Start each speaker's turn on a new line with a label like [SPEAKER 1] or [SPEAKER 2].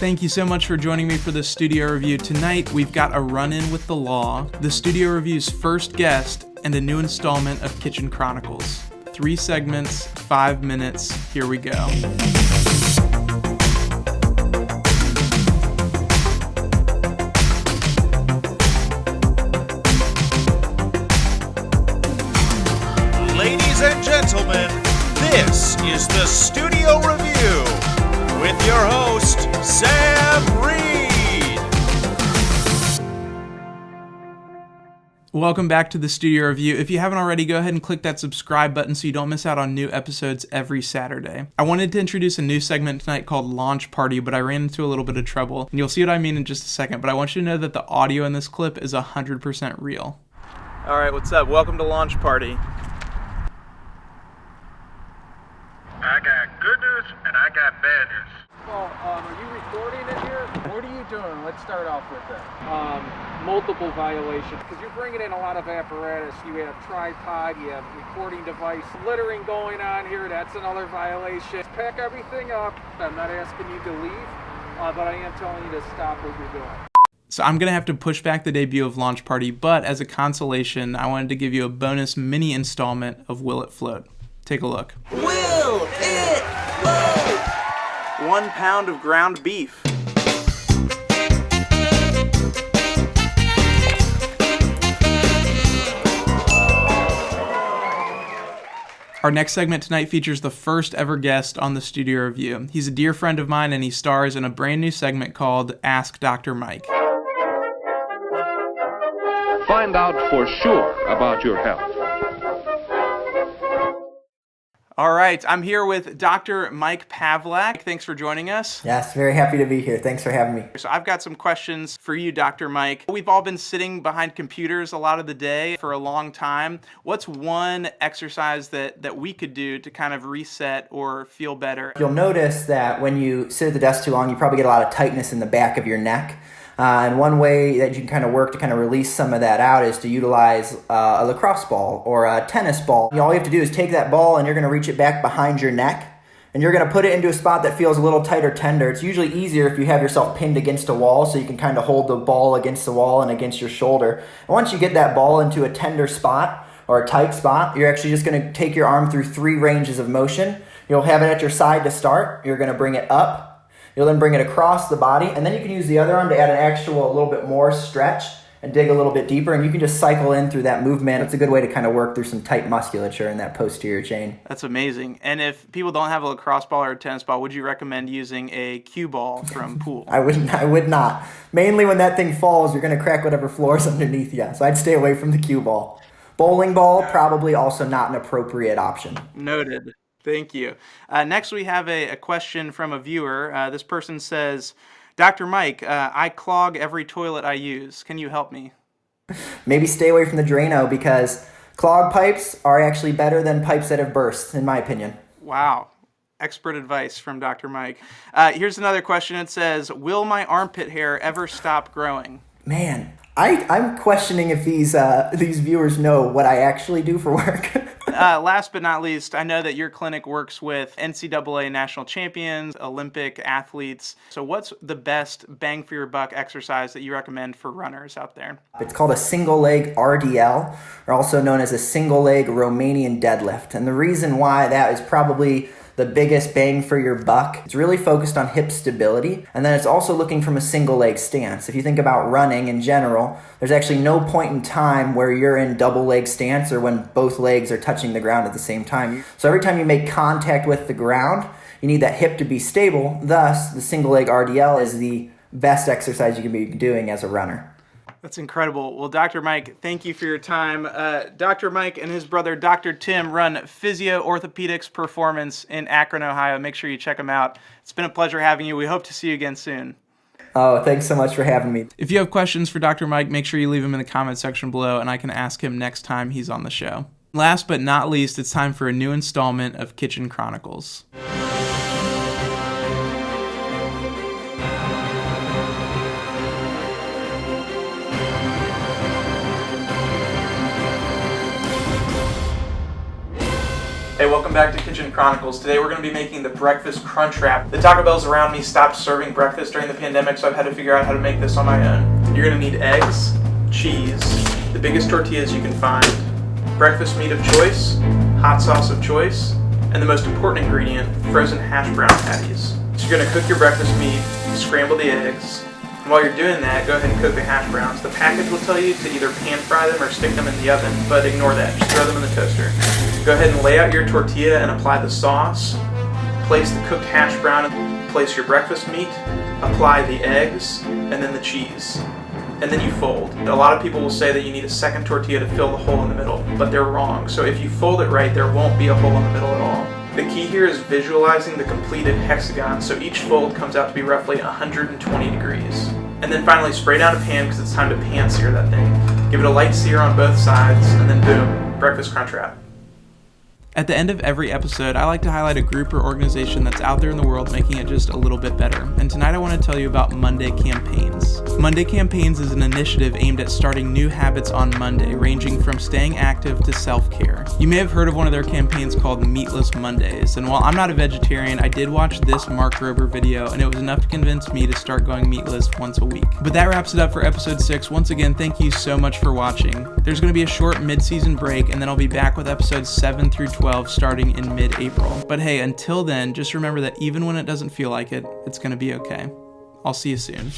[SPEAKER 1] Thank you so much for joining me for this studio review. Tonight, we've got a run-in with the law, the studio review's first guest, and a new installment of Kitchen Chronicles. 3 segments, 5 minutes, here we go.
[SPEAKER 2] Ladies and gentlemen, this is the Studio Review with your host, Sam Reid.
[SPEAKER 1] Welcome back to the Studio Review. If you haven't already, go ahead and click that subscribe button so you don't miss out on new episodes every Saturday. I wanted to introduce a new segment tonight called Launch Party, but I ran into a little bit of trouble, and you'll see what I mean in just a second, but I want you to know that the audio in this clip is 100% real. All right, what's up? Welcome to Launch Party.
[SPEAKER 3] I got good news and I got bad news.
[SPEAKER 4] Well, are you recording it here? What are you doing? Let's start off with that. Multiple violations, because you're bringing in a lot of apparatus. You have tripod, you have recording device, littering going on here. That's another violation. Pack everything up. I'm not asking you to leave, but I am telling you to stop what you're doing.
[SPEAKER 1] So I'm going to have to push back the debut of Launch Party, but as a consolation, I wanted to give you a bonus mini installment of Will It Float. Take a look.
[SPEAKER 5] Will it float?
[SPEAKER 1] 1 pound of ground beef. Our next segment tonight features the first ever guest on the Studio Review. He's a dear friend of mine and he stars in a brand new segment called Ask Dr. Mike.
[SPEAKER 6] Find out for sure about your health.
[SPEAKER 1] All right, I'm here with Dr. Mike Pavlak. Thanks for joining us.
[SPEAKER 5] Yes, very happy to be here. Thanks for having me.
[SPEAKER 1] So I've got some questions for you, Dr. Mike. We've all been sitting behind computers a lot of the day for a long time. What's one exercise that we could do to kind of reset or feel better?
[SPEAKER 5] You'll notice that when you sit at the desk too long, you probably get a lot of tightness in the back of your neck. And one way that you can kind of work to kind of release some of that out is to utilize a lacrosse ball or a tennis ball. All you have to do is take that ball and you're going to reach it back behind your neck and you're going to put it into a spot that feels a little tight or tender. It's usually easier if you have yourself pinned against a wall so you can kind of hold the ball against the wall and against your shoulder. And once you get that ball into a tender spot or a tight spot, you're actually just going to take your arm through 3 ranges of motion. You'll have it at your side to start. You're going to bring it up. You'll then bring it across the body, and then you can use the other arm to add an actual a little bit more stretch and dig a little bit deeper, and you can just cycle in through that movement. It's a good way to kind of work through some tight musculature in that posterior chain.
[SPEAKER 1] That's amazing. And if people don't have a lacrosse ball or a tennis ball, would you recommend using a cue ball from pool?
[SPEAKER 5] I would not. Mainly when that thing falls, you're going to crack whatever floor is underneath you, so I'd stay away from the cue ball. Bowling ball, probably also not an appropriate option.
[SPEAKER 1] Noted. Thank you. Next, we have a question from a viewer. This person says, Dr. Mike, I clog every toilet I use. Can you help me?
[SPEAKER 5] Maybe stay away from the Drano because clogged pipes are actually better than pipes that have burst, in my opinion.
[SPEAKER 1] Wow. Expert advice from Dr. Mike. Here's another question. It says, will my armpit hair ever stop growing?
[SPEAKER 5] Man, I'm questioning if these viewers know what I actually do for work.
[SPEAKER 1] Last but not least, I know that your clinic works with NCAA national champions, Olympic athletes. So what's the best bang for your buck exercise that you recommend for runners out there?
[SPEAKER 5] It's called a single leg RDL, or also known as a single leg Romanian deadlift. And the reason why that is probably the biggest bang for your buck. It's really focused on hip stability, and then it's also looking from a single leg stance. If you think about running in general, there's actually no point in time where you're in double leg stance or when both legs are touching the ground at the same time. So every time you make contact with the ground, you need that hip to be stable. Thus, the single leg RDL is the best exercise you can be doing as a runner.
[SPEAKER 1] That's incredible. Well, Dr. Mike, thank you for your time. Dr. Mike and his brother, Dr. Tim, run Physio Orthopedics Performance in Akron, Ohio. Make sure you check them out. It's been a pleasure having you. We hope to see you again soon.
[SPEAKER 5] Oh, thanks so much for having me.
[SPEAKER 1] If you have questions for Dr. Mike, make sure you leave them in the comment section below, and I can ask him next time he's on the show. Last but not least, it's time for a new installment of Kitchen Chronicles. Hey, welcome welcome back to Kitchen Chronicles. Today we're going to be making the breakfast Crunchwrap. The Taco Bells around me stopped serving breakfast during the pandemic, so I've had to figure out how to make this on my own. You're going to need eggs, cheese, the biggest tortillas you can find, breakfast meat of choice, hot sauce of choice, and the most important ingredient, frozen hash brown patties. So you're going to cook your breakfast meat, scramble the eggs, and while you're doing that, go ahead and cook the hash browns. The package will tell you to either pan fry them or stick them in the oven, but ignore that. Just throw them in the toaster. Go ahead and lay out your tortilla and apply the sauce. Place the cooked hash brown, place your breakfast meat, apply the eggs, and then the cheese. And then you fold. A lot of people will say that you need a second tortilla to fill the hole in the middle, but they're wrong. So if you fold it right, there won't be a hole in the middle at all. The key here is visualizing the completed hexagon, so each fold comes out to be roughly 120 degrees. And then finally spray down a pan because it's time to pan sear that thing. Give it a light sear on both sides, and then boom, breakfast Crunchwrap. At the end of every episode, I like to highlight a group or organization that's out there in the world making it just a little bit better. And tonight I want to tell you about Monday Campaigns. Monday Campaigns is an initiative aimed at starting new habits on Monday, ranging from staying active to self-care. You may have heard of one of their campaigns called Meatless Mondays, and while I'm not a vegetarian, I did watch this Mark Rober video, and it was enough to convince me to start going meatless once a week. But that wraps it up for episode 6. Once again, thank you so much for watching. There's going to be a short mid-season break, and then I'll be back with episodes 7 through 12 starting in mid-April. But hey, until then, just remember that even when it doesn't feel like it, it's going to be okay. I'll see you soon.